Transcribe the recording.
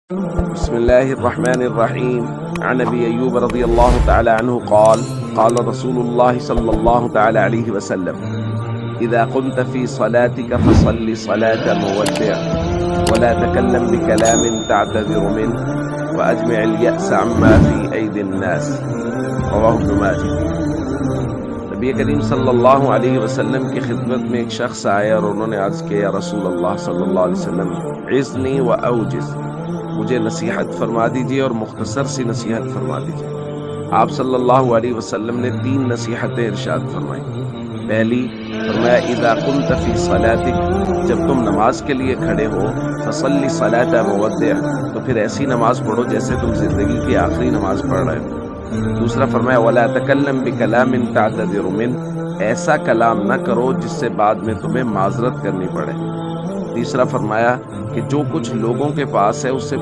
بسم الله الرحمن الرحيم. عن أبي أيوب رضي الله تعالى عنه قال قال رسول الله صلى الله تعالى عليه وسلم: إذا قمت في صلاتك فصل صلاة مودع ولا تكلم بكلام تعتذر منه وأجمع اليأس عما في أيدي الناس. رواه ابن ماجه۔ نبی کریم صلی اللہ علیہ وسلم کی خدمت میں ایک شخص آیا اور انہوں نے عرض کیا: یا رسول اللہ صلی اللہ علیہ وسلم، عظنی و اوجز، مجھے نصیحت فرما دیجیے اور مختصر سی نصیحت فرما دیجیے۔ آپ صلی اللہ علیہ وسلم نے 3 نصیحتیں ارشاد فرمائیں۔ پہلی فرمایا: اذا قمت فی صلاتک، جب تم نماز کے لیے کھڑے ہو، فصلی صلاۃ مودع، تو پھر ایسی نماز پڑھو جیسے تم زندگی کی آخری نماز پڑھ رہے ہو۔ دوسرا فرمایا: ولا تکلم بکلام تعتذر منہ، ایسا کلام نہ کرو جس سے بعد میں تمہیں معذرت کرنی پڑے۔ تیسرا فرمایا کہ جو کچھ لوگوں کے پاس ہے اس سے